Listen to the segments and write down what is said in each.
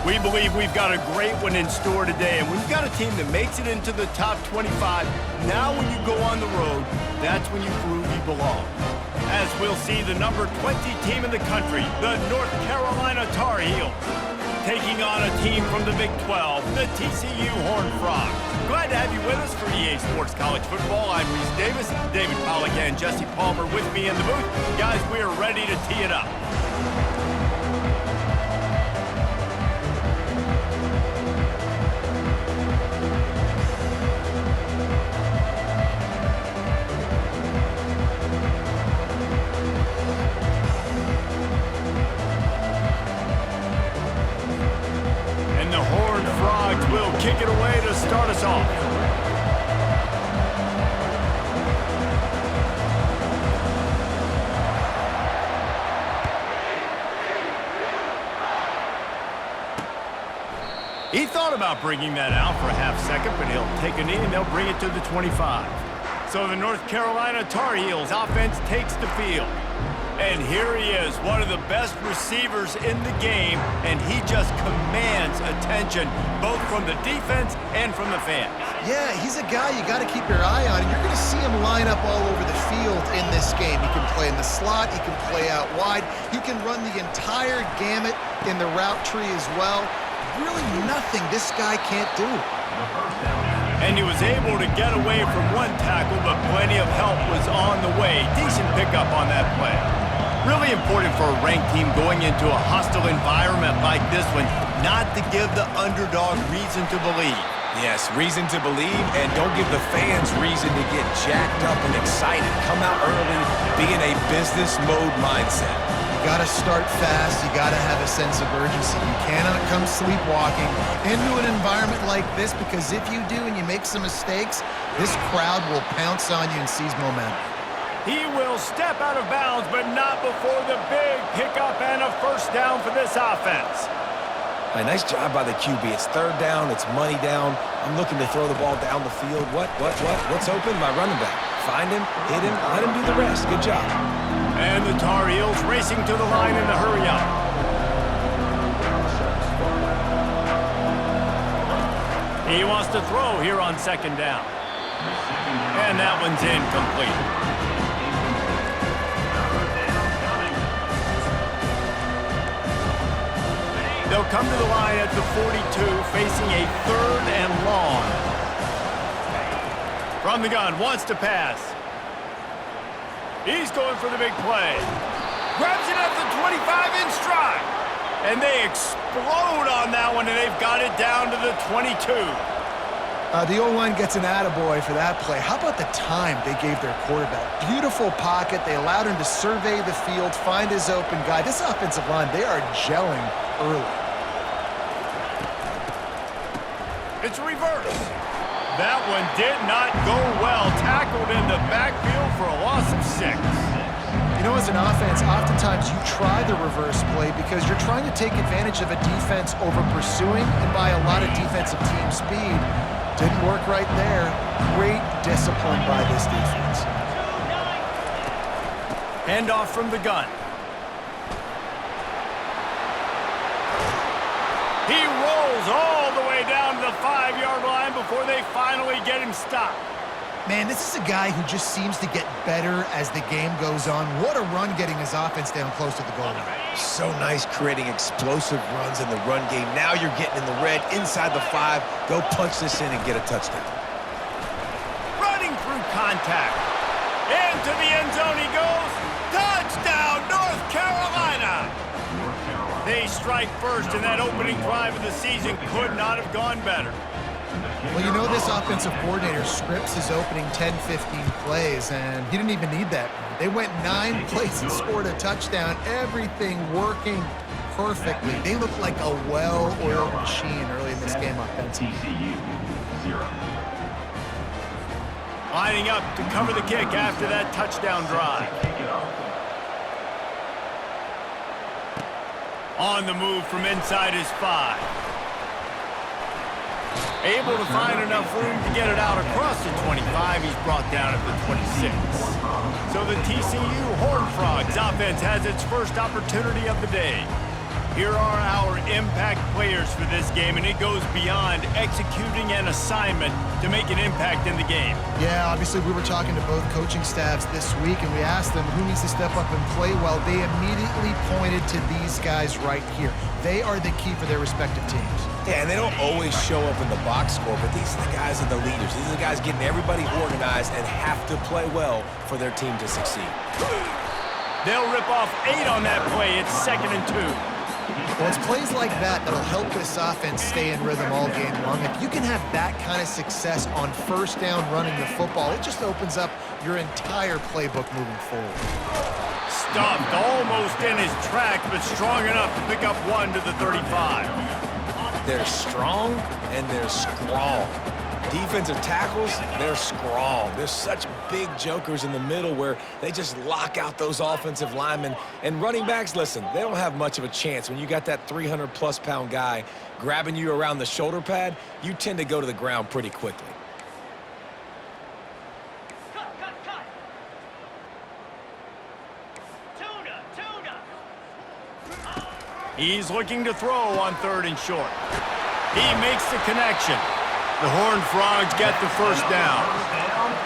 We believe we've got a great one in store today, and we've got a team that makes it into the top 25. Now when you go on the road, that's when you prove you belong. As we'll see, the number 20 team in the country, the North Carolina Tar Heels, taking on a team from the Big 12, the TCU Horned Frogs. Glad to have you with us for EA Sports College Football. I'm Reese Davis, David Pollack and Jesse Palmer with me in the booth. Guys, we are ready to tee it up. Will kick it away to start us off. He thought about bringing that out for a half second, but he'll take a knee and they'll bring it to the 25. So the North Carolina Tar Heels offense takes the field. And here he is, one of the best receivers in the game, and he just commands attention, both from the defense and from the fans. Yeah, he's a guy you got to keep your eye on, and you're going to see him line up all over the field in this game. He can play in the slot, he can play out wide, he can run the entire gamut in the route tree as well. Really nothing this guy can't do. And he was able to get away from one tackle, but plenty of help was on the way. Decent pickup on that play. Really important for a ranked team going into a hostile environment like this one, not to give the underdog reason to believe. Yes, reason to believe, and don't give the fans reason to get jacked up and excited. Come out early, be in a business mode mindset. You got to start fast. You got to have a sense of urgency. You cannot come sleepwalking into an environment like this, because if you do and you make some mistakes, this crowd will pounce on you and seize momentum. He will step out of bounds, but not before the big pickup and a first down for this offense. A nice job by the QB. It's third down. It's money down. I'm looking to throw the ball down the field. What's open? My running back. Find him, hit him, let him do the rest. Good job. And the Tar Heels racing to the line in the hurry up. He wants to throw here on second down. And that one's incomplete. They'll come to the line at the 42, facing a third and long. From the gun, wants to pass. He's going for the big play. Grabs it at the 25 in stride. And they explode on that one, and they've got it down to the 22. The O-line gets an attaboy for that play. How about the time they gave their quarterback? Beautiful pocket. They allowed him to survey the field, find his open guy. This offensive line, they are gelling early. It's a reverse. That one did not go well. Tackled in the backfield for a loss of 6. You know, as an offense, oftentimes you try the reverse play because you're trying to take advantage of a defense over pursuing and by a lot of defensive team speed. Didn't work right there. Great discipline by this defense. Handoff from the gun. He rolls all the way down to the 5-yard line before they finally get him stopped. Man, this is a guy who just seems to get better as the game goes on. What a run getting his offense down close to the goal line. So nice creating explosive runs in the run game. Now you're getting in the red inside the 5. Go punch this in and get a touchdown. Running through contact. Into the end zone he goes. Touchdown, North Carolina! They strike first, and that opening drive of the season could not have gone better. Well, you know, this offensive coordinator scripts his opening 10, 15 plays, and he didn't even need that. They went 9 plays and scored a touchdown. Everything working perfectly. They look like a well-oiled machine early in this game offensively. TCU 0. Lining up to cover the kick after that touchdown drive. On the move from inside his 5. Able to find enough room to get it out across the 25. He's brought down at the 26. So the TCU Horned Frogs offense has its first opportunity of the day. Here are our impact players for this game, and it goes beyond executing an assignment to make an impact in the game. Yeah, obviously we were talking to both coaching staffs this week, and we asked them who needs to step up and play well. They immediately pointed to these guys right here. They are the key for their respective teams. Yeah, and they don't always show up in the box score, but these are the guys that are the leaders. These are the guys getting everybody organized and have to play well for their team to succeed. They'll rip off 8 on that play. It's 2nd and 2. Well, it's plays like that that'll help this offense stay in rhythm all game long. If you can have that kind of success on first down running the football, it just opens up your entire playbook moving forward. Stuffed almost in his tracks, but strong enough to pick up 1 to the 35. They're strong and they're strong. Defensive tackles, they're strong. There's such big jokers in the middle where they just lock out those offensive linemen. And running backs, listen, they don't have much of a chance. When you got that 300-plus pound guy grabbing you around the shoulder pad, you tend to go to the ground pretty quickly. He's looking to throw on 3rd and short. He makes the connection. The Horned Frogs get the first down.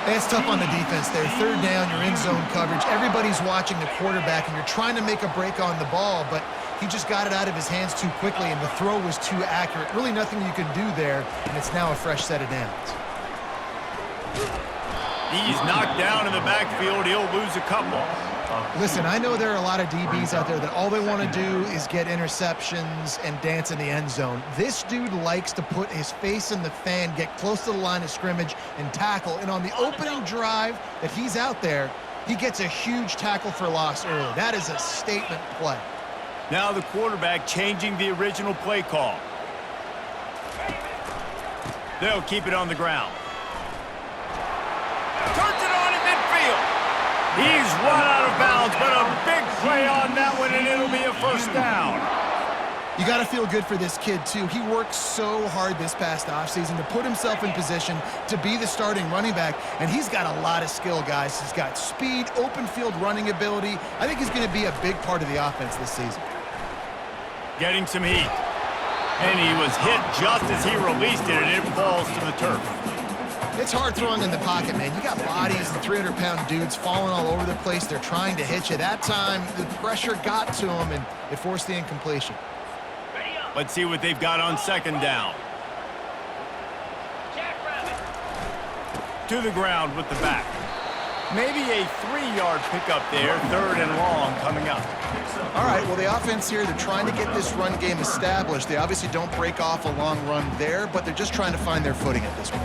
It's tough on the defense there. 3rd down, you're in zone coverage. Everybody's watching the quarterback, and you're trying to make a break on the ball, but he just got it out of his hands too quickly, and the throw was too accurate. Really nothing you can do there, and it's now a fresh set of downs. He's knocked down in the backfield. He'll lose a couple. Listen, I know there are a lot of DBs out there that all they want to do is get interceptions and dance in the end zone. This dude likes to put his face in the fan, get close to the line of scrimmage, and tackle. And on the opening drive that he's out there, he gets a huge tackle for loss early. That is a statement play. Now the quarterback changing the original play call. They'll keep it on the ground. Turns it on in midfield. He's run out of bounds, but a big play on that one, and it'll be a first down. You got to feel good for this kid, too. He worked so hard this past offseason to put himself in position to be the starting running back, and he's got a lot of skill, guys. He's got speed, open field running ability. I think he's going to be a big part of the offense this season. Getting some heat. And he was hit just as he released it, and it falls to the turf. It's hard throwing in the pocket, man. You got bodies and 300-pound dudes falling all over the place. They're trying to hit you. That time, the pressure got to him, and it forced the incompletion. Let's see what they've got on 2nd down. To the ground with the back. Maybe a 3-yard pickup there. 3rd and long coming up. All right, well, the offense here, they're trying to get this run game established. They obviously don't break off a long run there, but they're just trying to find their footing at this point.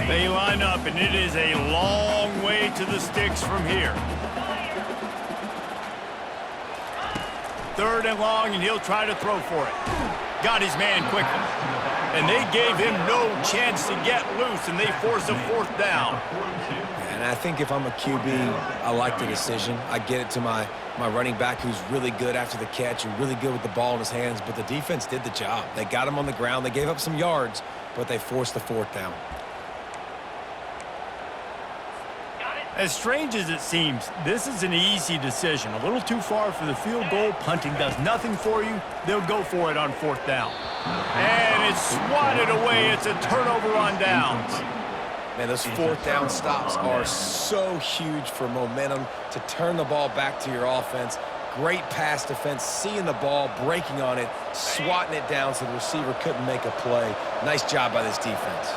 They line up, and it is a long way to the sticks from here. 3rd and long, and he'll try to throw for it. Got his man quickly. And they gave him no chance to get loose, and they force a 4th down. And I think if I'm a QB, I like the decision. I get it to my running back who's really good after the catch and really good with the ball in his hands, but the defense did the job. They got him on the ground. They gave up some yards, but they forced the 4th down. As strange as it seems, this is an easy decision. A little too far for the field goal. Punting does nothing for you. They'll go for it on 4th down. And it's swatted away. It's a turnover on downs. Man, those 4th down stops are so huge for momentum to turn the ball back to your offense. Great pass defense, seeing the ball, breaking on it, swatting it down so the receiver couldn't make a play. Nice job by this defense.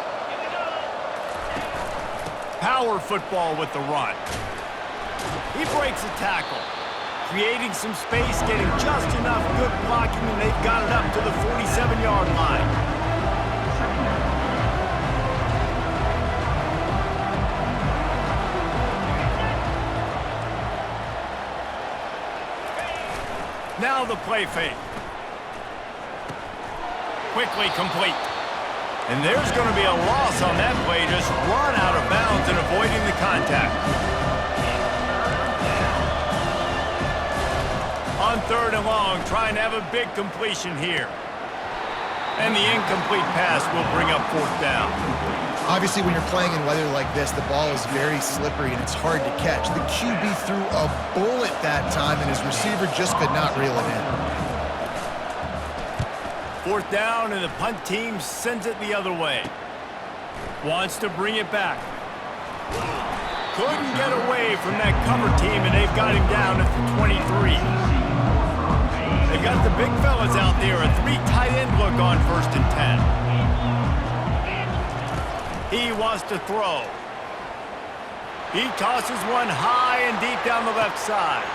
Power football with the run. He breaks a tackle, creating some space, getting just enough good blocking, and they've got it up to the 47-yard line. Now the play fake. Quickly complete. And there's going to be a loss on that play, just run out of bounds and avoiding the contact. On 3rd and long, trying to have a big completion here. And the incomplete pass will bring up 4th down. Obviously, when you're playing in weather like this, the ball is very slippery and it's hard to catch. The QB threw a bullet that time, and his receiver just could not reel it in. 4th down, and the punt team sends it the other way. Wants to bring it back. Couldn't get away from that cover team, and they've got him down at the 23. They've got the big fellas out there, a 3 tight end look on 1st and 10. He wants to throw. He tosses one high and deep down the left side.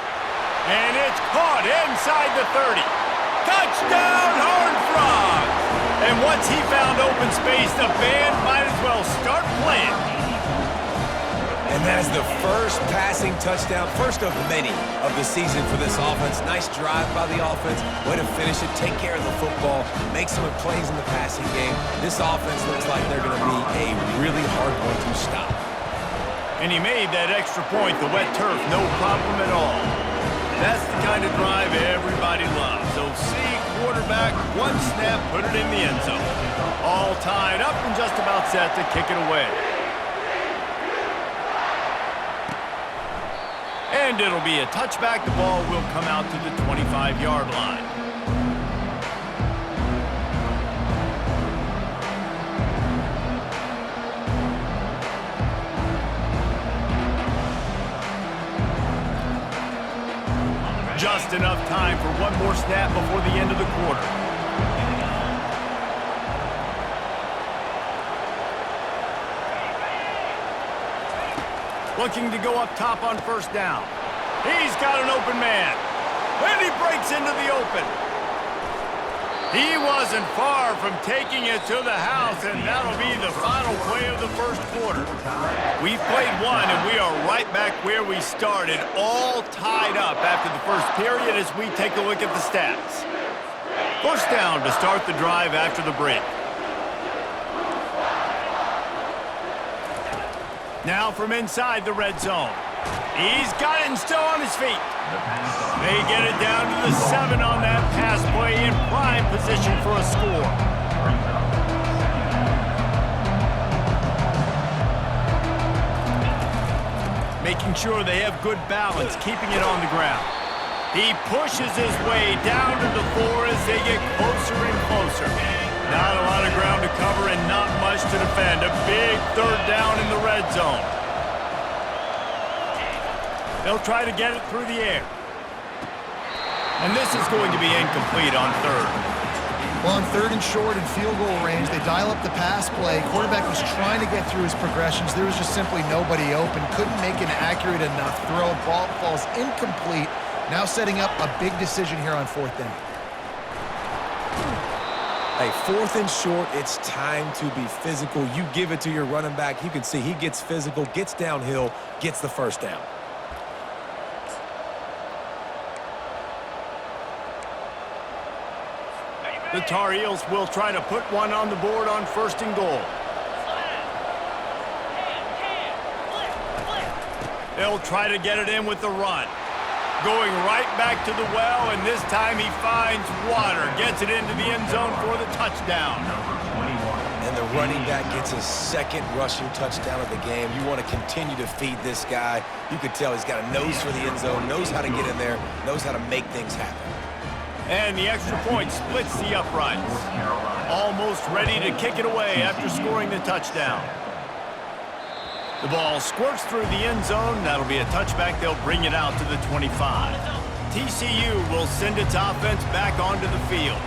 And it's caught inside the 30. Touchdown, Horned Frogs! And once he found open space, the band might as well start playing. And that is the first passing touchdown, first of many of the season for this offense. Nice drive by the offense. Way to finish it, take care of the football, make some plays in the passing game. This offense looks like they're going to be a really hard one to stop. And he made that extra point, the wet turf, no problem at all. That's the kind of drive everybody loves. So see quarterback, one snap, put it in the end zone. All tied up and just about set to kick it away. And it'll be a touchback. The ball will come out to the 25-yard line. Just enough time for one more snap before the end of the quarter. Looking to go up top on 1st down. He's got an open man. And he breaks into the open. He wasn't far from taking it to the house, and that'll be the final play of the 1st quarter. We've played one, and we are right back where we started, all tied up after the 1st period as we take a look at the stats. 1st down to start the drive after the break. Now from inside the red zone. He's got it and still on his feet. They get it down to the 7 on that pass play in prime position for a score. Making sure they have good balance, keeping it on the ground. He pushes his way down to the 4 as they get closer and closer. Not a lot of ground to cover and not much to defend. A big 3rd down in the red zone. They'll try to get it through the air. And this is going to be incomplete on 3rd. Well, on 3rd and short and field goal range, they dial up the pass play. Quarterback was trying to get through his progressions. There was just simply nobody open. Couldn't make an accurate enough throw. Ball falls incomplete. Now setting up a big decision here on 4th down. Hey, 4th and short, it's time to be physical. You give it to your running back. You can see he gets physical, gets downhill, gets the 1st down. The Tar Heels will try to put one on the board on 1st and goal. They'll try to get it in with the run. Going right back to the well, and this time he finds water. Gets it into the end zone for the touchdown. And the running back gets his 2nd rushing touchdown of the game. You want to continue to feed this guy. You could tell he's got a nose for the end zone, knows how to get in there, knows how to make things happen. And the extra point splits the uprights. Almost ready to kick it away after scoring the touchdown. The ball squirts through the end zone. That'll be a touchback. They'll bring it out to the 25. TCU will send its offense back onto the field.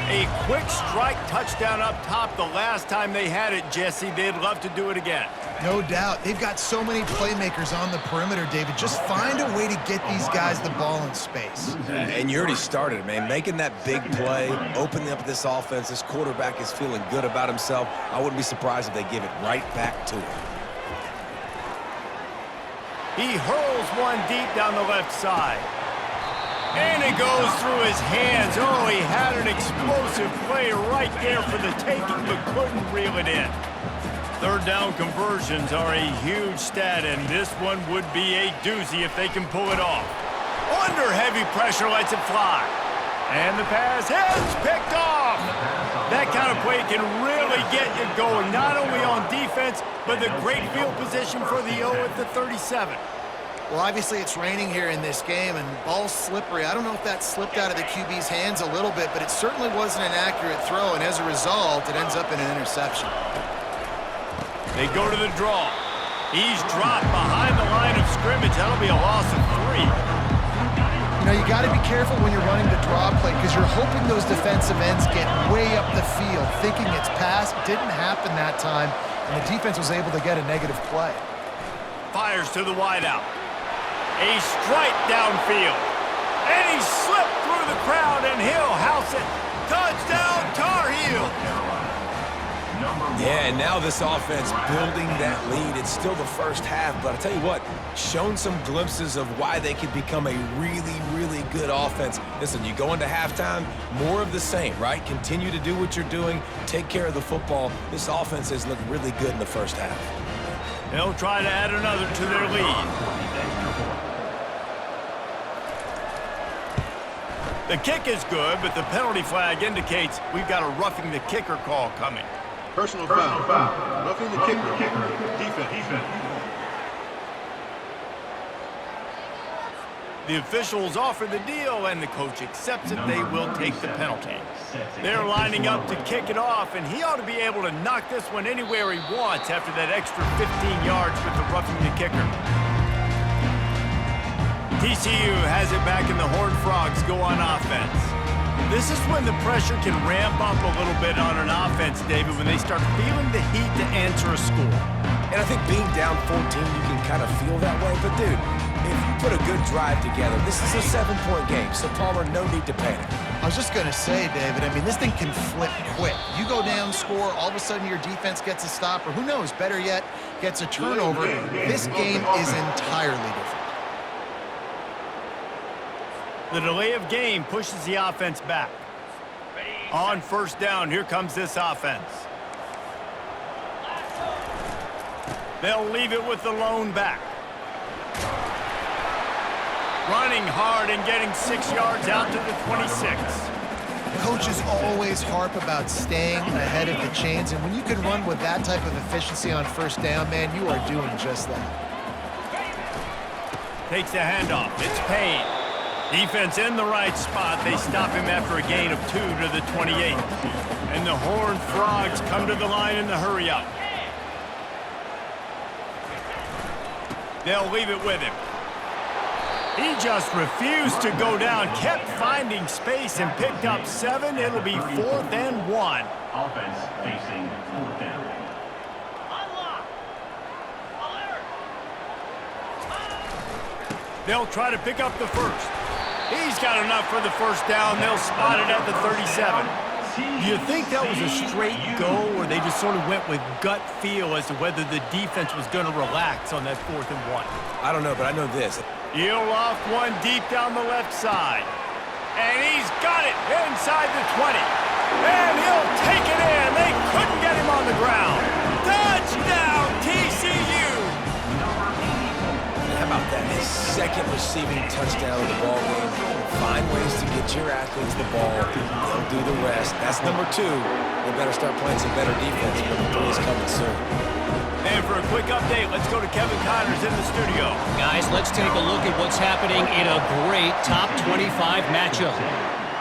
A quick strike touchdown up top the last time they had it, Jesse. They'd love to do it again. No doubt. They've got so many playmakers on the perimeter, David. Just find a way to get these guys the ball in space. And you already started, man. Making that big play, opening up this offense. This quarterback is feeling good about himself. I wouldn't be surprised if they give it right back to him. He hurls one deep down the left side. And it goes through his hands. Oh, he had an explosive play right there for the taking, but couldn't reel it in. 3rd down conversions are a huge stat, and this one would be a doozy if they can pull it off. Under heavy pressure, lets it fly. And the pass is picked off. That kind of play can really get you going, not only on defense, but the great field position for the O at the 37. Well, obviously it's raining here in this game, and the ball's slippery. I don't know if that slipped out of the QB's hands a little bit, but it certainly wasn't an accurate throw, and as a result, it ends up in an interception. They go to the draw. He's dropped behind the line of scrimmage. That'll be a loss of 3. You know, you got to be careful when you're running the draw play because you're hoping those defensive ends get way up the field, thinking it's pass. Didn't happen that time, and the defense was able to get a negative play. Fires to the wideout. A strike downfield. And he slipped through the crowd, and he'll house it. Touchdown, Tar Heel. Yeah, and now this offense building that lead. It's still the first half, but I tell you what, shown some glimpses of why they could become a really, really good offense. Listen, you go into halftime, more of the same, right? Continue to do what you're doing, take care of the football. This offense has looked really good in the first half. They'll try to add another to their lead. The kick is good, but the penalty flag indicates we've got a roughing the kicker call coming. Personal foul. Roughing the kicker. Defense. The officials offer the deal, and the coach accepts it. They will take the penalty. They're lining up to kick it off, and he ought to be able to knock this one anywhere he wants after that extra 15 yards with the roughing the kicker. TCU has it back, and the Horned Frogs go on offense. This is when the pressure can ramp up a little bit on an offense, David, when they start feeling the heat to answer a score. And I think being down 14, you can kind of feel that way. But, dude, if you put a good drive together, this is a 7-point game, so Palmer, no need to panic. I was just going to say, David, I mean, this thing can flip quick. You go down, score, all of a sudden your defense gets a stop, or who knows, better yet, gets a turnover. This game is entirely different. The delay of game pushes the offense back. On first down, here comes this offense. They'll leave it with the lone back. Running hard and getting 6 yards out to the 26. Coaches always harp about staying ahead of the chains, and when you can run with that type of efficiency on first down, man, you are doing just that. Takes the handoff. It's Payne. Defense in the right spot. They stop him after a gain of 2 to the 28. And the Horned Frogs come to the line in the hurry-up. They'll leave it with him. He just refused to go down, kept finding space, and picked up 7. It'll be 4th and 1. Offense facing 4th down. They'll try to pick up the first. He's got enough for the first down. They'll spot it at the 37. Do you think that was a straight go, or they just sort of went with gut feel as to whether the defense was going to relax on that 4th and 1? I don't know, but I know this. He'll loft one deep down the left side. And he's got it inside the 20. And he'll take it in. They couldn't get him on the ground. Touchdown, TCU! How about that? His second receiving touchdown of the ball game. Find ways to get your athletes the ball. They'll do the rest. That's number 2. They better start playing some better defense, but the three's coming soon. And for a quick update, let's go to Kevin Connors in the studio. Guys, let's take a look at what's happening in a great top 25 matchup.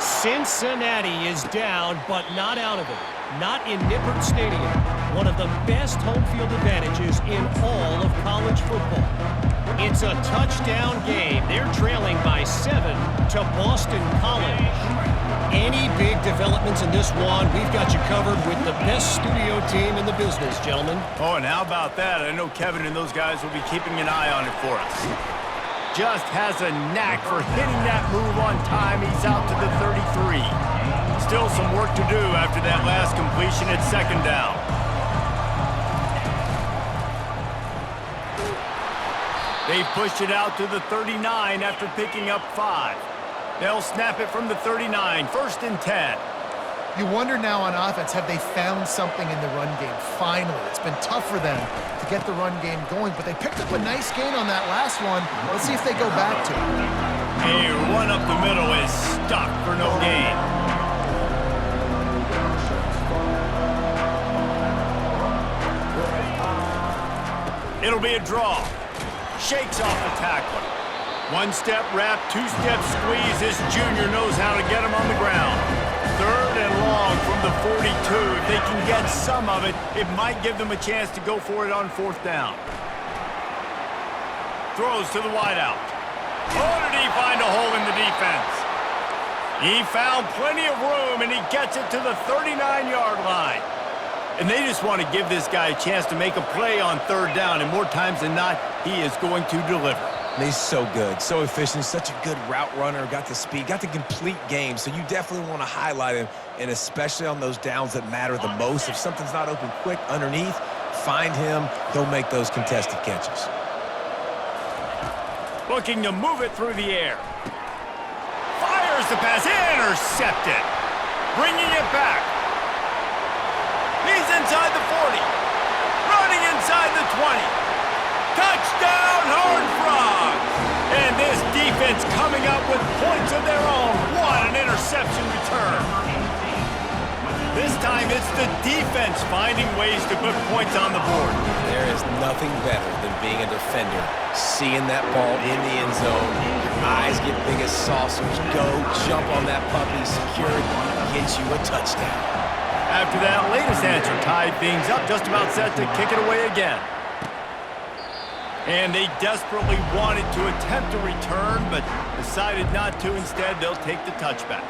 Cincinnati is down, but not out of it. Not in Nippert Stadium, one of the best home field advantages in all of college football. It's a touchdown game. They're trailing by 7 to Boston College. Any big developments in this one, we've got you covered with the best studio team in the business, gentlemen. Oh, and how about that? I know Kevin and those guys will be keeping an eye on it for us. Just has a knack for hitting that move on time. He's out to the 33. Still some work to do after that last completion at 2nd down. They pushed it out to the 39 after picking up 5. They'll snap it from the 39, 1st and 10. You wonder now on offense, have they found something in the run game? Finally, it's been tough for them to get the run game going, but they picked up a nice gain on that last one. Let's see if they go back to it. A run up the middle is stuck for no gain. It'll be a draw. Shakes off the tackler. One-step wrap, two-step squeeze. This junior knows how to get him on the ground. Third and long from the 42. If they can get some of it, it might give them a chance to go for it on fourth down. Throws to the wideout. Oh, did he find a hole in the defense? He found plenty of room, and he gets it to the 39-yard line. And they just want to give this guy a chance to make a play on third down, and more times than not, he is going to deliver. And he's so good, so efficient, such a good route runner, got the speed, got the complete game, so you definitely want to highlight him, and especially on those downs that matter the most. If something's not open quick underneath, find him. He'll make those contested catches. Looking to move it through the air. Fires the pass, intercepted. Bringing it back. He's inside the 40. Running inside the 20. Touchdown, Horned Frogs! And this defense coming up with points of their own. What an interception return. This time it's the defense finding ways to put points on the board. There is nothing better than being a defender, seeing that ball in the end zone. Your eyes get big as saucers. Go, jump on that puppy, secure it, get you a touchdown. After that latest answer tied things up, just about set to kick it away again. And they desperately wanted to attempt a return, but decided not to. Instead, they'll take the touchback.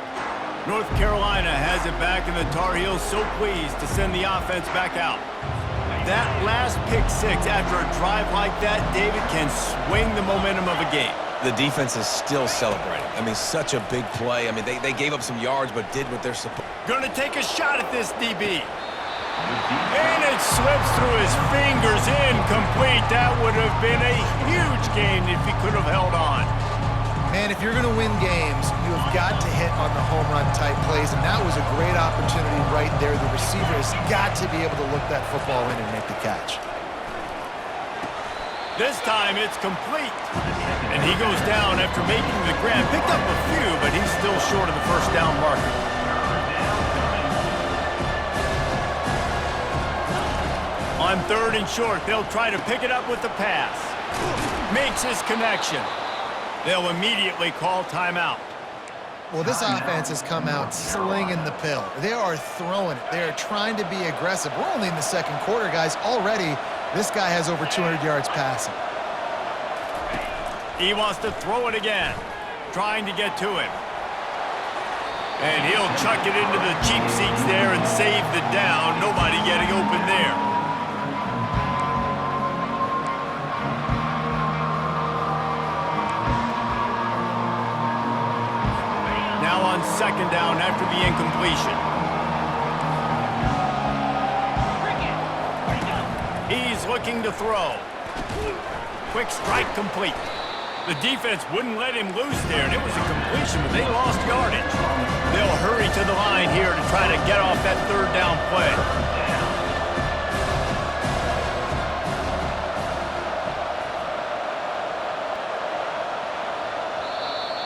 North Carolina has it back, and the Tar Heels so pleased to send the offense back out. That last pick six after a drive like that, David, can swing the momentum of a game. The defense is still celebrating. I mean, such a big play. I mean, they gave up some yards, but did what they're supposed to. Gonna take a shot at this DB. And it slips through his fingers, incomplete. That would have been a huge game if he could have held on. Man, if you're going to win games, you have got to hit on the home run type plays, and that was a great opportunity right there. The receiver has got to be able to look that football in and make the catch. This time it's complete. And he goes down after making the grab. Picked up a few, but he's still short of the first down marker. On third and short, they'll try to pick it up with the pass. Makes his connection. They'll immediately call timeout. Well, this offense has come out slinging the pill. They are throwing it. They are trying to be aggressive. We're only in the second quarter, guys. Already, this guy has over 200 yards passing. He wants to throw it again, trying to get to him. And he'll chuck it into the cheap seats there and save the down. Nobody getting open there. Now on second down after the incompletion. He's looking to throw. Quick strike complete. The defense wouldn't let him loose there, and it was a completion, but they lost yardage. They'll hurry to the line here to try to get off that third down play.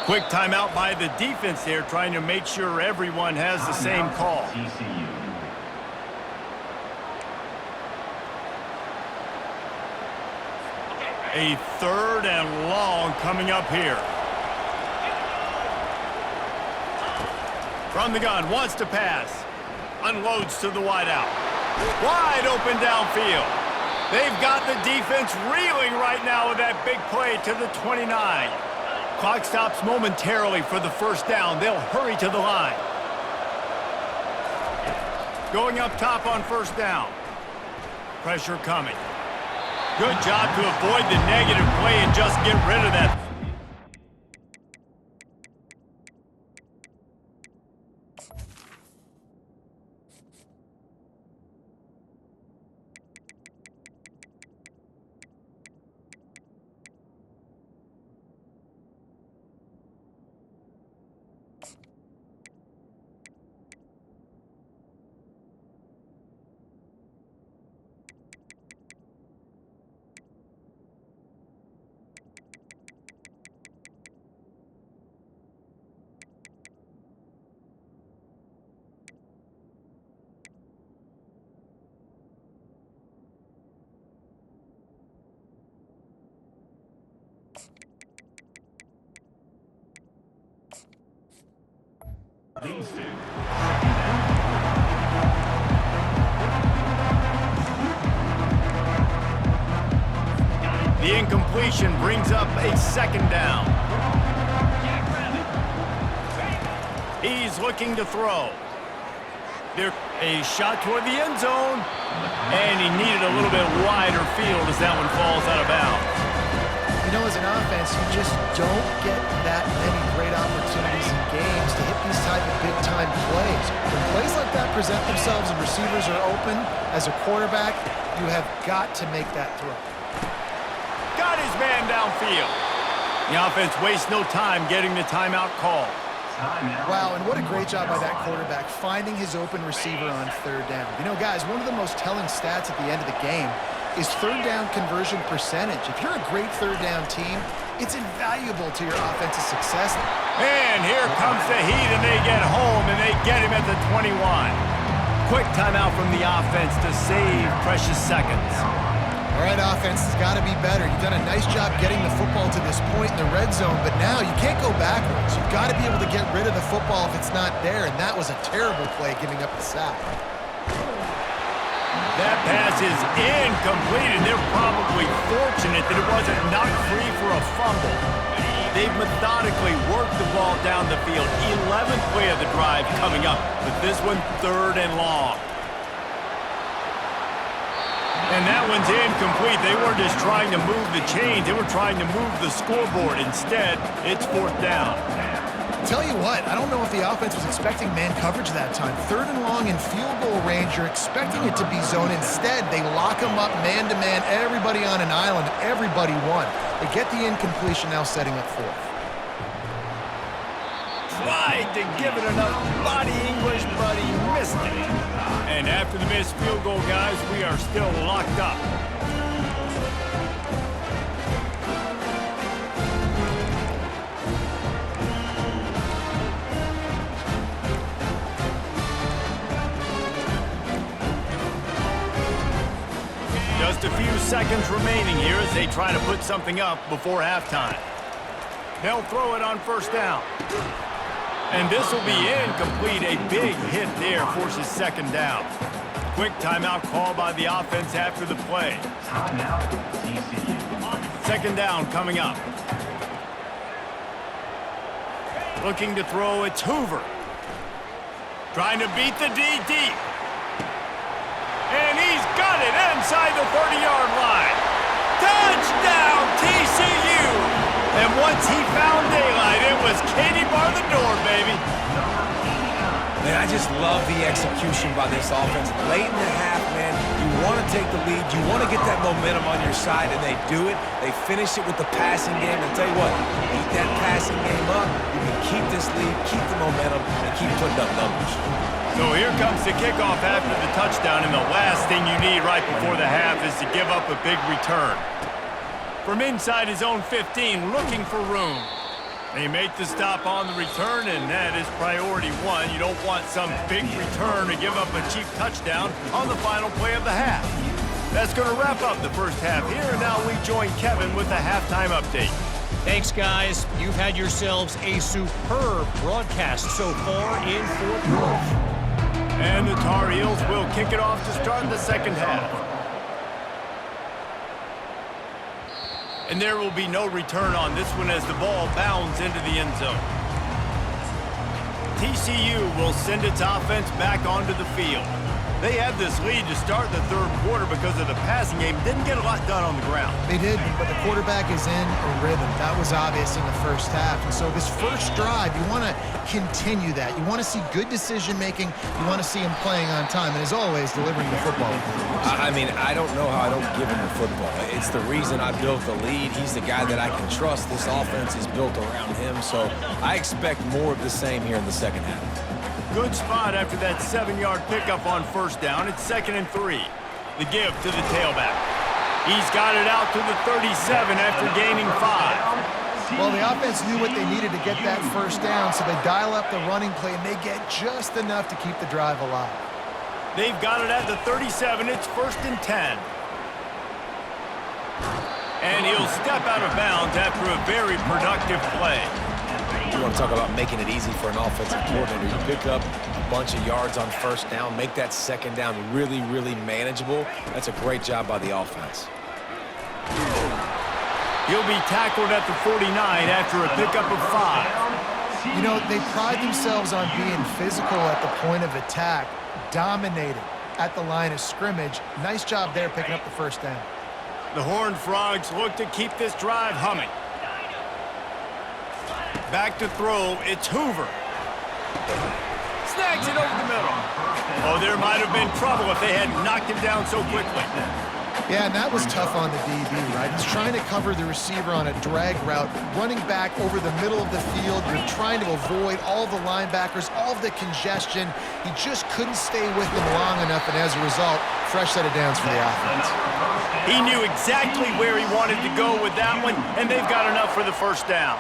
Quick timeout by the defense there, trying to make sure everyone has the same call. TCU. A third and long coming up here. From the gun, wants to pass. Unloads to the wideout. Wide open downfield. They've got the defense reeling right now with that big play to the 29. Clock stops momentarily for the first down. They'll hurry to the line. Going up top on first down. Pressure coming. Good job to avoid the negative play and just get rid of that. Leads to The incompletion brings up a second down. He's looking to throw. There, a shot toward the end zone, and he needed a little bit wider field as that one falls out of bounds. You know, as an offense, you just don't get that many great opportunities in games to hit these type of big-time plays. When plays like that present themselves and receivers are open, as a quarterback, you have got to make that throw. Got his man downfield. The offense wastes no time getting the timeout call. Wow, and what a great job by that quarterback finding his open receiver on third down. You know, guys, one of the most telling stats at the end of the game is third down conversion percentage. If you're a great third down team, it's invaluable to your offensive success. And here comes the heat, and they get home, and they get him at the 21. Quick timeout from the offense to save precious seconds. All right, offense has got to be better. You've done a nice job getting the football to this point in the red zone, but now you can't go backwards. You've got to be able to get rid of the football if it's not there, and that was a terrible play giving up the sack. That pass is incomplete, and they're probably fortunate that it wasn't knocked free for a fumble. They've methodically worked the ball down the field. 11th play of the drive coming up, but this one third and long. And that one's incomplete. They weren't just trying to move the chains. They were trying to move the scoreboard. Instead, it's fourth down. Tell you what, I don't know if the offense was expecting man coverage that time. Third and long in field goal range, you're expecting it to be zone. Instead, they lock them up man-to-man, everybody on an island, everybody won. They get the incompletion, now setting up fourth. Tried to give it enough body English, but he missed it. And after the missed field goal, guys, we are still locked up. Just a few seconds remaining here as they try to put something up before halftime. They'll throw it on first down. And this will be incomplete. A big hit there forces second down. Quick timeout call by the offense after the play. timeout, TCU. Second down coming up. Looking to throw, it's Hoover. Trying to beat the D deep. And he's got it inside the 30-yard line. Touchdown, TCU! And once he found daylight, it was Katie bar the door, baby. Man, I just love the execution by this offense. Late in the half, man, you want to take the lead. You want to get that momentum on your side, and they do it. They finish it with the passing game. And tell you what, keep that passing game up. You can keep this lead, keep the momentum, and keep putting up numbers. So here comes the kickoff after the touchdown, and the last thing you need right before the half is to give up a big return. From inside his own 15, looking for room. They make the stop on the return, and that is priority one. You don't want some big return to give up a cheap touchdown on the final play of the half. That's going to wrap up the first half here, and now we join Kevin with the halftime update. Thanks, guys. You've had yourselves a superb broadcast so far in Fort Worth. And the Tar Heels will kick it off to start the second half. And there will be no return on this one as the ball bounds into the end zone. TCU will send its offense back onto the field. They had this lead to start the third quarter because of the passing game. Didn't get a lot done on the ground. They did, but the quarterback is in a rhythm. That was obvious in the first half. And so this first drive, you want to continue that. You want to see good decision-making. You want to see him playing on time. And as always, delivering the football. I mean, I don't know how I don't give him the football. It's the reason I built the lead. He's the guy that I can trust. This offense is built around him. So I expect more of the same here in the second half. Good spot after that 7-yard pickup on first down. It's 2nd and 3. The give to the tailback. He's got it out to the 37 after gaining 5. Well, the offense knew what they needed to get that first down, so they dial up the running play, and they get just enough to keep the drive alive. They've got it at the 37. It's 1st and 10. And he'll step out of bounds after a very productive play. You want to talk about making it easy for an offensive coordinator. You pick up a bunch of yards on first down, make that second down really, really manageable. That's a great job by the offense. He'll be tackled at the 49 after a pickup of 5. You know, they pride themselves on being physical at the point of attack, dominating at the line of scrimmage. Nice job there picking up the first down. The Horned Frogs look to keep this drive humming. Back to throw, it's Hoover. Snags it over the middle. Oh, there might have been trouble if they had knocked him down so quickly. Yeah, and that was tough on the DB, right? He's trying to cover the receiver on a drag route, running back over the middle of the field. You're trying to avoid all the linebackers, all of the congestion. He just couldn't stay with them long enough, and as a result, fresh set of downs for the offense. He knew exactly where he wanted to go with that one, and they've got enough for the first down.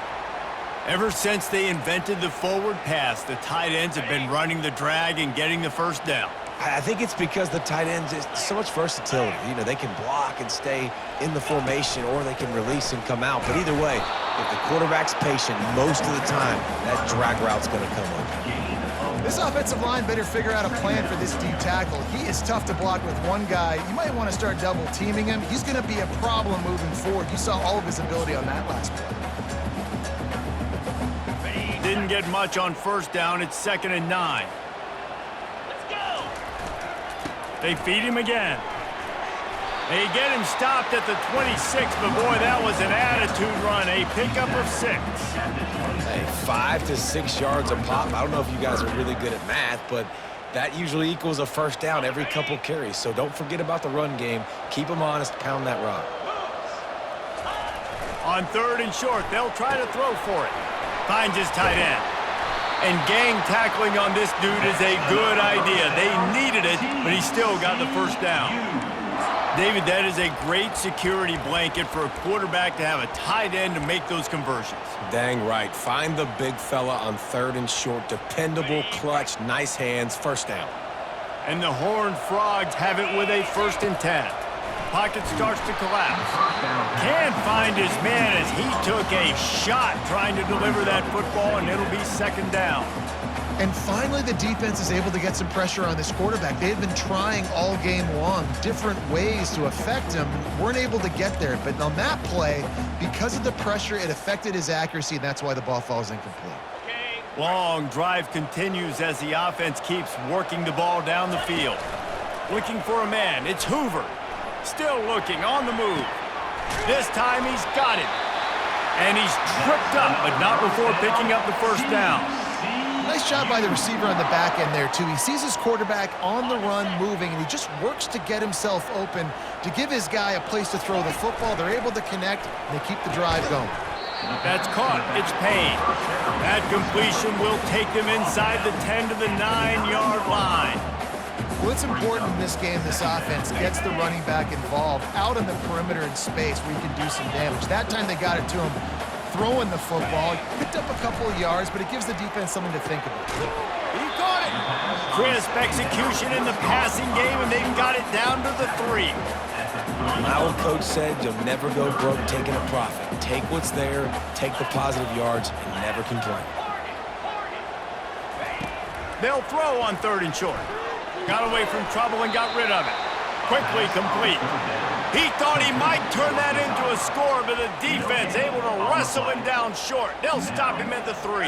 Ever since they invented the forward pass, the tight ends have been running the drag and getting the first down. I think it's because the tight ends is so much versatility. You know, they can block and stay in the formation, or they can release and come out. But either way, if the quarterback's patient, most of the time, that drag route's going to come open. This offensive line better figure out a plan for this D tackle. He is tough to block with one guy. You might want to start double teaming him. He's going to be a problem moving forward. You saw all of his ability on that last play. Didn't get much on first down. It's 2nd and 9. They feed him again. They get him stopped at the 26, but boy, that was an attitude run. A pickup of 6. Hey, 5 to 6 yards a pop. I don't know if you guys are really good at math, but that usually equals a first down every couple carries. So don't forget about the run game. Keep them honest, pound that rock. On 3rd and short, they'll try to throw for it. Finds his tight end. And gang tackling on this dude is a good idea. They needed it, but he still got the first down. David, that is a great security blanket for a quarterback to have a tight end to make those conversions. Dang right. Find the big fella on 3rd and short. Dependable, clutch, nice hands, first down. And the Horned Frogs have it with a 1st and 10. Pocket starts to collapse. Can't find his man as he took a shot trying to deliver that football, and it'll be 2nd down. And finally, the defense is able to get some pressure on this quarterback. They had been trying all game long, different ways to affect him, weren't able to get there. But on that play, because of the pressure, it affected his accuracy, and that's why the ball falls incomplete. Long drive continues as the offense keeps working the ball down the field. Looking for a man, it's Hoover. Still looking, on the move. This time he's got it. And he's tripped up, but not before picking up the first down. Nice job by the receiver on the back end there, too. He sees his quarterback on the run moving, and he just works to get himself open to give his guy a place to throw the football. They're able to connect, and they keep the drive going. That's caught. It's Payne. That completion will take them inside the 10 to the 9-yard line. Well, it's important in this game this offense gets the running back involved out on the perimeter in space where you can do some damage. That time they got it to him throwing the football. Picked up a couple of yards, but it gives the defense something to think about. He caught it. Crisp execution in the passing game, and they've got it down to the 3. My old coach said you'll never go broke taking a profit. Take what's there, take the positive yards, and never complain. They'll throw on 3rd and short. Got away from trouble and got rid of it. Quickly complete. He thought he might turn that into a score, but the defense able to wrestle him down short. They'll stop him at the 3.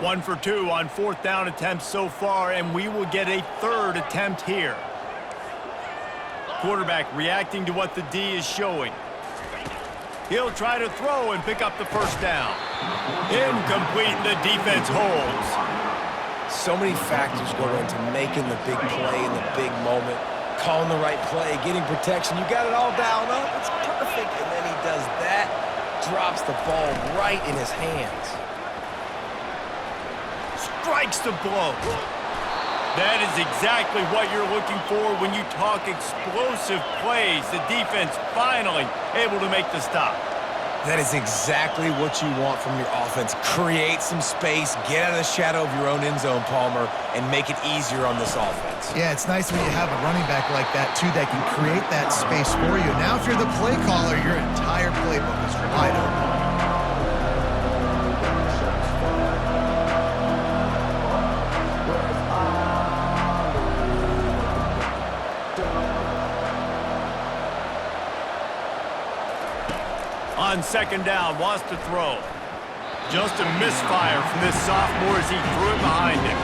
1 for 2 on 4th down attempts so far, and we will get a 3rd attempt here. Quarterback reacting to what the D is showing. He'll try to throw and pick up the first down. Incomplete, the defense holds. So many factors go into making the big play in the big moment, calling the right play, getting protection. You got it all dialed up. It's perfect. And then he does that, drops the ball right in his hands. Strikes the blow. That is exactly what you're looking for when you talk explosive plays. The defense finally able to make the stop. That is exactly what you want from your offense. Create some space, get out of the shadow of your own end zone, Palmer, and make it easier on this offense. Yeah, it's nice when you have a running back like that, too, that can create that space for you. Now, if you're the play caller, your entire playbook is wide open. On second down, wants to throw. Just a misfire from this sophomore as he threw it behind him.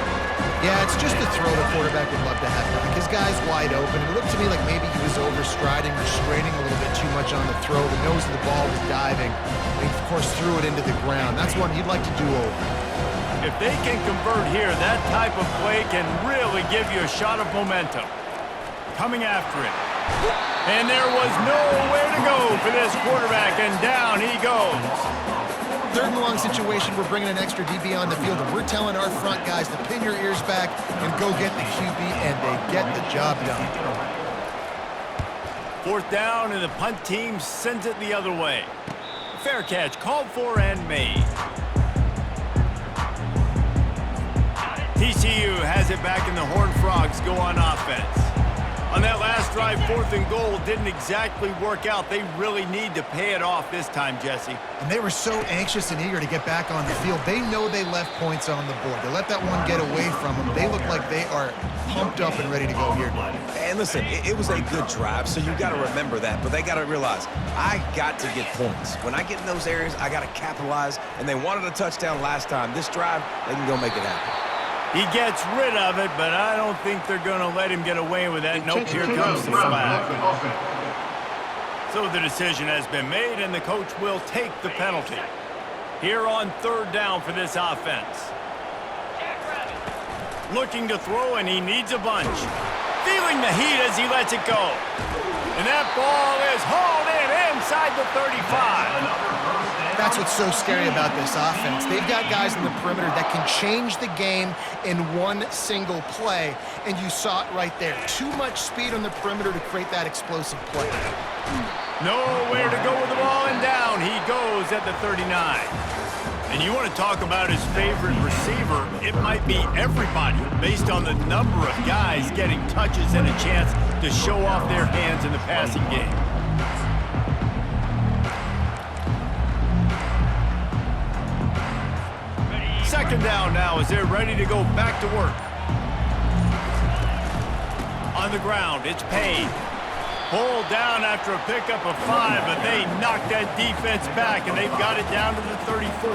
Yeah, it's just a throw the quarterback would love to have back. His guy's wide open. It looked to me like maybe he was overstriding or straining a little bit too much on the throw. The nose of the ball was diving. And he, of course, threw it into the ground. That's one he'd like to do over. If they can convert here, that type of play can really give you a shot of momentum. Coming after it. And there was nowhere to go for this quarterback, and down he goes. Third and long situation, we're bringing an extra DB on the field, and we're telling our front guys to pin your ears back and go get the QB, and they get the job done. Fourth down, and the punt team sends it the other way. Fair catch called for and made. TCU has it back, and the Horned Frogs go on offense. On that last drive, 4th and goal didn't exactly work out. They really need to pay it off this time, Jesse. And they were so anxious and eager to get back on the field. They know they left points on the board. They let that one get away from them. They look like they are pumped up and ready to go here. And listen, it was a good drive, so you got to remember that. But they got to realize, I got to get points. When I get in those areas, I got to capitalize. And they wanted a touchdown last time. This drive, they can go make it happen. He gets rid of it, but I don't think they're going to let him get away with that. Nope, here comes the flag. So the decision has been made, and the coach will take the penalty. Here on third down for this offense. Looking to throw, and he needs a bunch. Feeling the heat as he lets it go. And that ball is hauled in inside the 35. That's what's so scary about this offense. They've got guys in the perimeter that can change the game in one single play, and you saw it right there. Too much speed on the perimeter to create that explosive play. Nowhere to go with the ball, and down he goes at the 39. And you want to talk about his favorite receiver, it might be everybody based on the number of guys getting touches and a chance to show off their hands in the passing game. Second down now as they're ready to go back to work. On the ground, it's Payne. Pulled down after a pickup of 5, but they knocked that defense back, and they've got it down to the 34.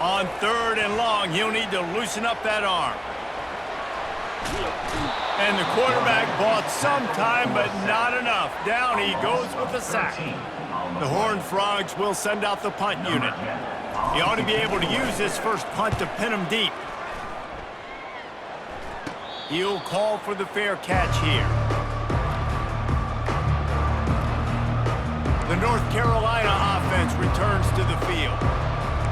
On third and long, he'll need to loosen up that arm. And the quarterback bought some time, but not enough. Down he goes with the sack. The Horned Frogs will send out the punt unit. He ought to be able to use this first punt to pin him deep. He'll call for the fair catch here. The North Carolina offense returns to the field.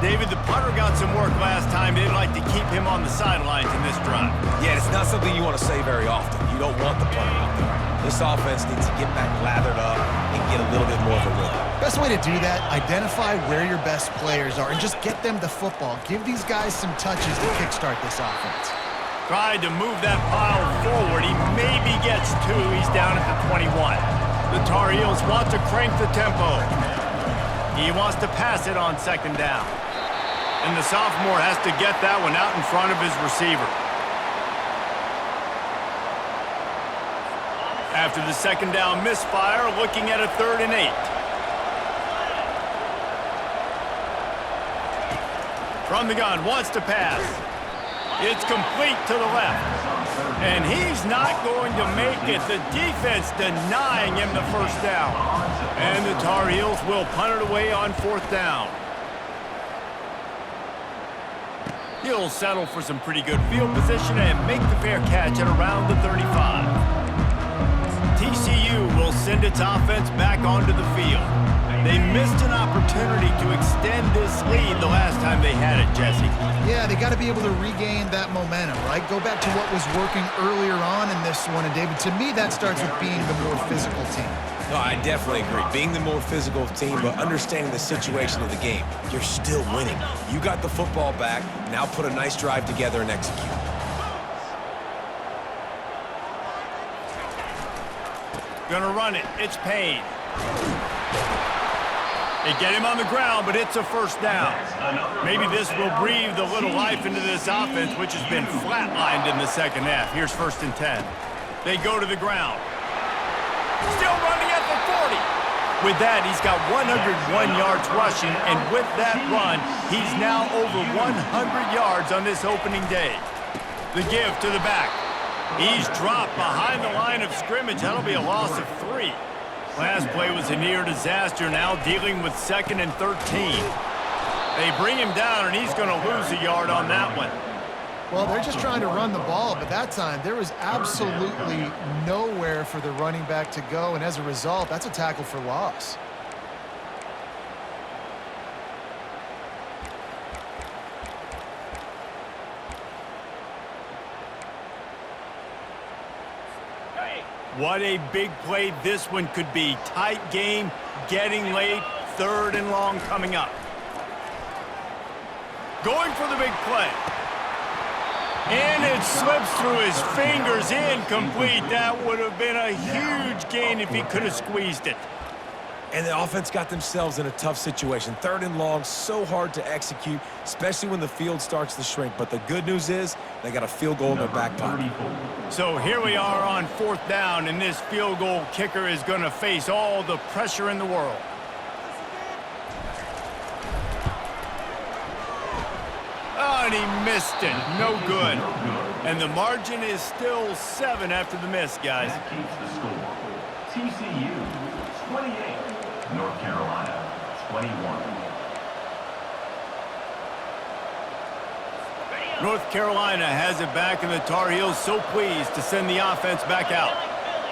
David, the punter got some work last time. They'd like to keep him on the sidelines in this drive. Yeah, it's not something you want to say very often. You don't want the punter out there. This offense needs to get back lathered up and get a little bit more of a rhythm. Best way to do that, identify where your best players are and just get them the football. Give these guys some touches to kickstart this offense. Tried to move that pile forward. He maybe gets 2. He's down at the 21. The Tar Heels want to crank the tempo. He wants to pass it on second down. And the sophomore has to get that one out in front of his receiver. After the second down misfire, looking at a 3rd and 8. From the gun, wants to pass. It's complete to the left. And he's not going to make it. The defense denying him the first down. And the Tar Heels will punt it away on 4th down. He'll settle for some pretty good field position and make the fair catch at around the 35. TCU will send its offense back onto the field. They missed an opportunity to extend this lead the last time they had it, Jesse. Yeah, they got to be able to regain that momentum, right? Go back to what was working earlier on in this one. And, David, to me, that starts with being the more physical team. No, I definitely agree. Being the more physical team, but understanding the situation of the game. You're still winning. You got the football back. Now put a nice drive together and execute. Gonna run it. It's Payne. They get him on the ground, but it's a first down. Maybe this will breathe a little life into this offense, which has been flatlined in the second half. Here's 1st and 10. They go to the ground. Still running at the 40. With that, he's got 101 yards rushing, and with that run, he's now over 100 yards on this opening day. The give to the back. He's dropped behind the line of scrimmage. That'll be a loss of 3. Last play was a near disaster, now dealing with 2nd and 13. They bring him down, and he's going to lose a yard on that one. Well, they're just trying to run the ball, but that time there was absolutely nowhere for the running back to go, and as a result, that's a tackle for loss. What a big play this one could be. Tight game, getting late, 3rd and long coming up. Going for the big play. And it slips through his fingers, incomplete. That would have been a huge gain if he could have squeezed it. And the offense got themselves in a tough situation. 3rd and long, so hard to execute, especially when the field starts to shrink. But the good news is they got a field goal in their back pocket. So here we are on 4th down, and this field goal kicker is going to face all the pressure in the world. Oh, and he missed it. No good. And the margin is still 7 after the miss, guys. That keeps the score. TCU 28, North Carolina 21. North Carolina has it back, and the Tar Heels so pleased to send the offense back out.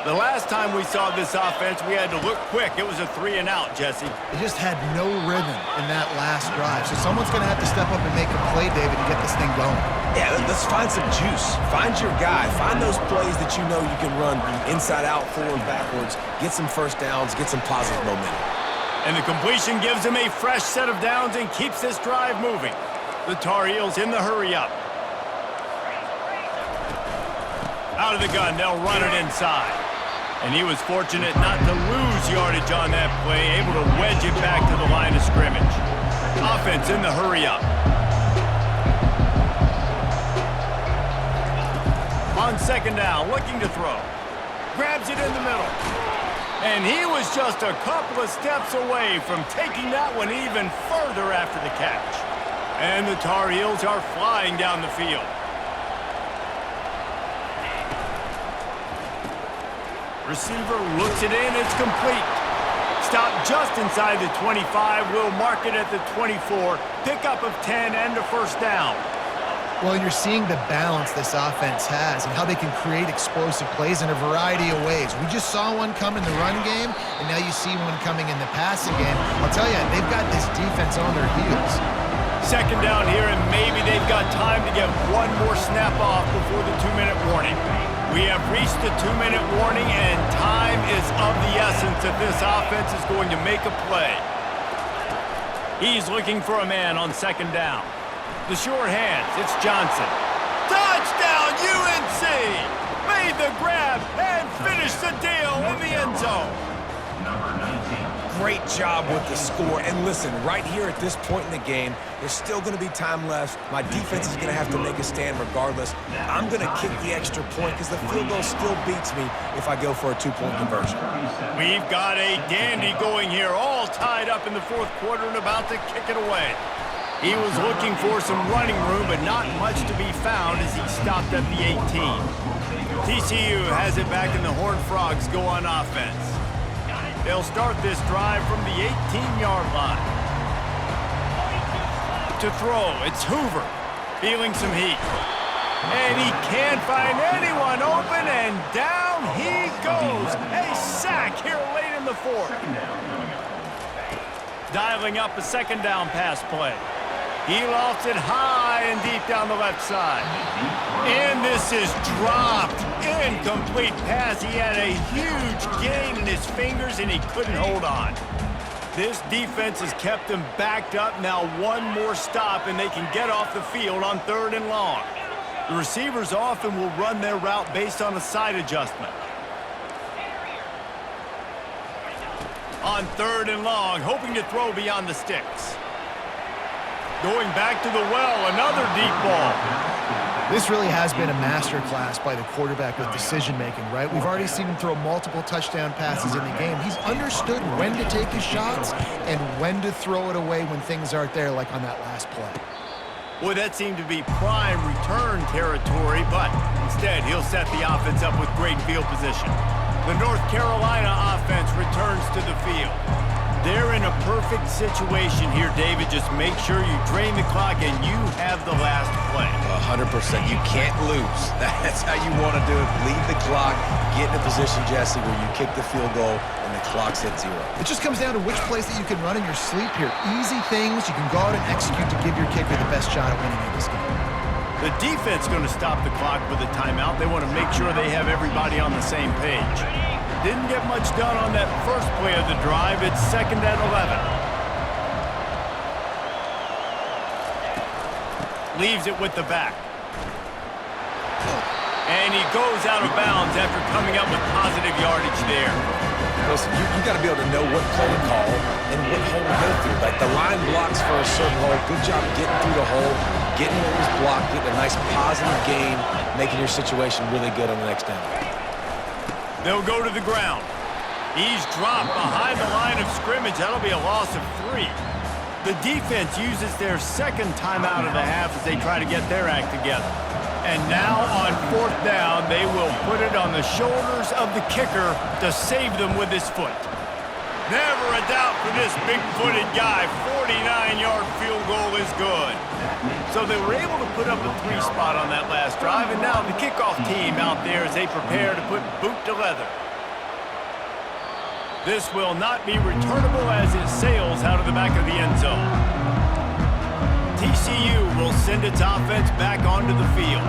The last time we saw this offense, we had to look quick. It was a 3-and-out, Jesse. They just had no rhythm in that last drive, so someone's going to have to step up and make a play, David, to get this thing going. Yeah, let's find some juice. Find your guy. Find those plays that you know you can run inside out, forward, backwards. Get some first downs. Get some positive momentum. And the completion gives him a fresh set of downs and keeps this drive moving. The Tar Heels in the hurry up. Out of the gun, they'll run it inside. And he was fortunate not to lose yardage on that play, able to wedge it back to the line of scrimmage. Offense in the hurry up. On 2nd down, looking to throw. Grabs it in the middle. And he was just a couple of steps away from taking that one even further after the catch. And the Tar Heels are flying down the field. Receiver looks it in, it's complete. Stop just inside the 25, will mark it at the 24. Pickup of 10 and a first down. Well, you're seeing the balance this offense has and how they can create explosive plays in a variety of ways. We just saw one come in the run game, and now you see one coming in the passing game. I'll tell you, they've got this defense on their heels. 2nd down here, and maybe they've got time to get one more snap off before the 2-minute warning. We have reached the 2-minute warning, and time is of the essence if this offense is going to make a play. He's looking for a man on 2nd down. The short hands, it's Johnson. Touchdown, UNC! Made the grab and finished the deal in the end zone. Number 19. Great job with the score. And listen, right here at this point in the game, there's still going to be time left. My defense is going to have to make a stand regardless. I'm going to kick the extra point because the field goal still beats me if I go for a 2-point conversion. We've got a dandy going here, all tied up in the 4th quarter and about to kick it away. He was looking for some running room, but not much to be found as he stopped at the 18. TCU has it back, and the Horned Frogs go on offense. They'll start this drive from the 18-yard line. To throw, it's Hoover, feeling some heat. And he can't find anyone open, and down he goes. A sack here late in the 4th. Dialing up a 2nd down pass play. He lofts it high and deep down the left side. And this is dropped. Incomplete pass. He had a huge gain in his fingers, and he couldn't hold on. This defense has kept them backed up. Now one more stop, and they can get off the field on 3rd and long. The receivers often will run their route based on a side adjustment. On 3rd and long, hoping to throw beyond the sticks. Going back to the well, another deep ball. This really has been a masterclass by the quarterback with decision-making, right? We've already seen him throw multiple touchdown passes in the game. He's understood when to take his shots and when to throw it away when things aren't there, like on that last play. Boy, that seemed to be prime return territory, but instead he'll set the offense up with great field position. The North Carolina offense returns to the field. They're in a perfect situation here, David. Just make sure you drain the clock and you have the last play. 100%. You can't lose. That's how you want to do it. Lead the clock. Get in a position, Jesse, where you kick the field goal and the clock's at 0. It just comes down to which plays that you can run in your sleep here. Easy things you can go out and execute to give your kicker the best shot at winning in this game. The defense going to stop the clock with a timeout. They want to make sure they have everybody on the same page. Didn't get much done on that first play of the drive. It's 2nd and 11. Leaves it with the back. And he goes out of bounds after coming up with positive yardage there. Listen, you got to be able to know what play to call and what hole to go through. Like the line blocks for a certain hole. Good job getting through the hole, getting what was blocked, getting a nice positive gain, making your situation really good on the next down. They'll go to the ground. He's dropped behind the line of scrimmage. That'll be a loss of 3. The defense uses their 2nd timeout of the half as they try to get their act together. And now on 4th down, they will put it on the shoulders of the kicker to save them with his foot. Never a doubt for this big-footed guy. 49-yard field goal is good. So they were able to put up a 3 spot on that last drive, and now the kickoff team out there as they prepare to put boot to leather. This will not be returnable as it sails out of the back of the end zone. TCU will send its offense back onto the field.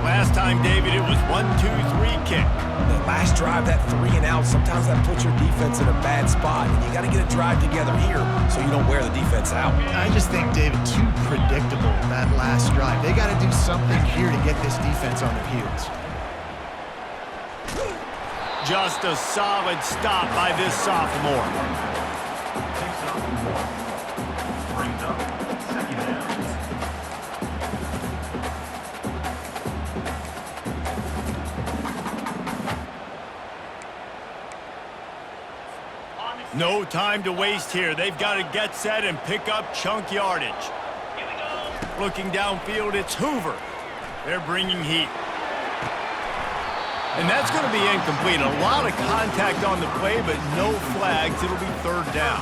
Last time, David, it was 1-2-3 kick. The last drive, that 3 and out, sometimes that puts your defense in a bad spot. And you got to get a drive together here so you don't wear the defense out. I just think, David, too predictable that last drive. They got to do something here to get this defense on their heels. Just a solid stop by this sophomore. Brings up 2nd down. No time to waste here. They've got to get set and pick up chunk yardage. Looking downfield, it's Hoover. They're bringing heat. And that's going to be incomplete. A lot of contact on the play, but no flags. It'll be 3rd down.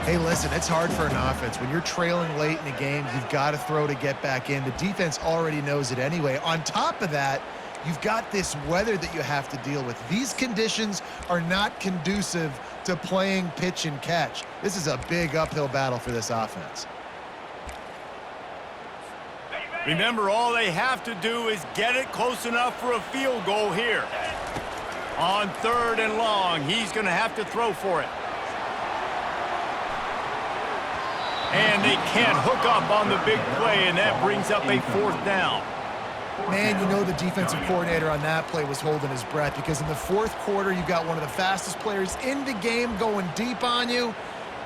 Hey, listen, it's hard for an offense. When you're trailing late in the game, you've got to throw to get back in. The defense already knows it anyway. On top of that, you've got this weather that you have to deal with. These conditions are not conducive to playing pitch and catch. This is a big uphill battle for this offense. Remember, all they have to do is get it close enough for a field goal here. On 3rd and long, he's going to have to throw for it. And they can't hook up on the big play, and that brings up a 4th down. Man, you know the defensive coordinator on that play was holding his breath because in the 4th quarter, you've got one of the fastest players in the game going deep on you,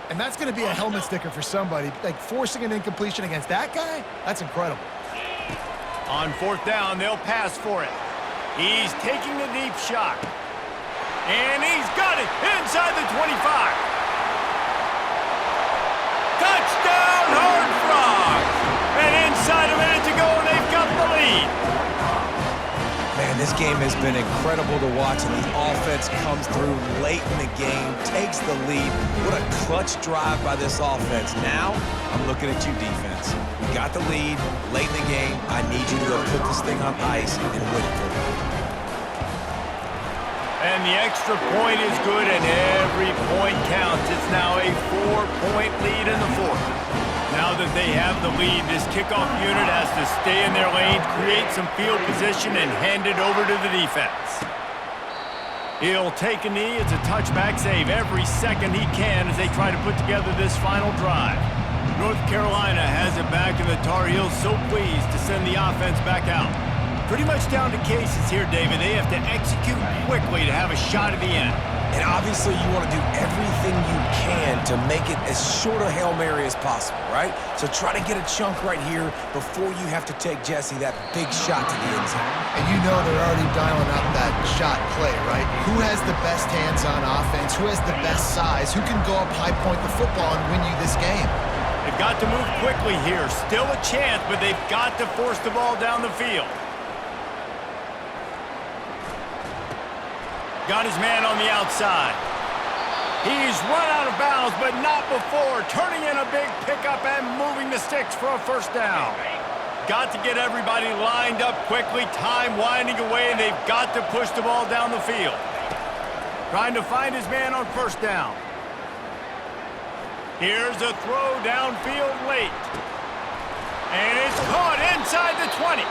and that's going to be a helmet sticker for somebody. Like, forcing an incompletion against that guy, that's incredible. On 4th down, they'll pass for it. He's taking the deep shot. And he's got it inside the 25. Touchdown, Horned Frogs! And inside a minute to go, they've got the lead. Man, this game has been incredible to watch, and the offense comes through late in the game, takes the lead. What a clutch drive by this offense. Now, I'm looking at you, defense. You got the lead late in the game. I need you to go put this thing on ice and win it for me. And the extra point is good, and every point counts. It's now a 4-point lead in the 4th. Now that they have the lead, this kickoff unit has to stay in their lane, create some field position, and hand it over to the defense. He'll take a knee. It's a touchback save every second he can as they try to put together this final drive. North Carolina has it back, and the Tar Heels so pleased to send the offense back out. Pretty much down to cases here, David. They have to execute quickly to have a shot at the end. And obviously you want to do everything you can to make it as short a Hail Mary as possible, right? So try to get a chunk right here before you have to take Jesse that big shot to the end zone. And you know they're already dialing up that shot play, right? Who has the best hands on offense? Who has the best size? Who can go up high point the football and win you this game? They've got to move quickly here. Still a chance, but they've got to force the ball down the field. Got his man on the outside. He's run out of bounds, but not before turning in a big pickup and moving the sticks for a first down. Got to get everybody lined up quickly, time winding away, and they've got to push the ball down the field. Trying to find his man on first down. Here's a throw downfield late. And it's caught inside the 20.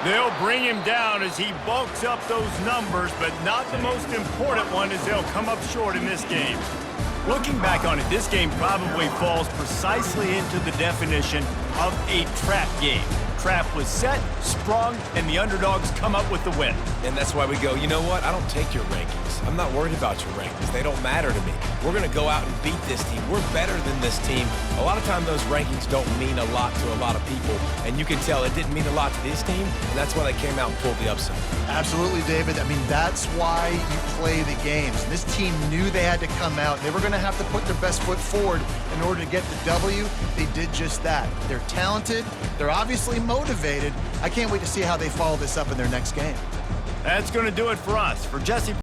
They'll bring him down as he bulks up those numbers, but not the most important one as they'll come up short in this game. Looking back on it, this game probably falls precisely into the definition of a trap game. Trap was set, sprung, and the underdogs come up with the win. And that's why we go, you know what? I don't take your rankings. I'm not worried about your rankings. They don't matter to me. We're going to go out and beat this team. We're better than this team. A lot of times those rankings don't mean a lot to a lot of people, and you can tell it didn't mean a lot to this team, and that's why they came out and pulled the upset. Absolutely, David. I mean, that's why you play the games. This team knew they had to come out. They were going to have to put their best foot forward in order to get the W. They did just that. They're talented. They're obviously motivated. I can't wait to see how they follow this up in their next game. That's going to do it for us. For Jesse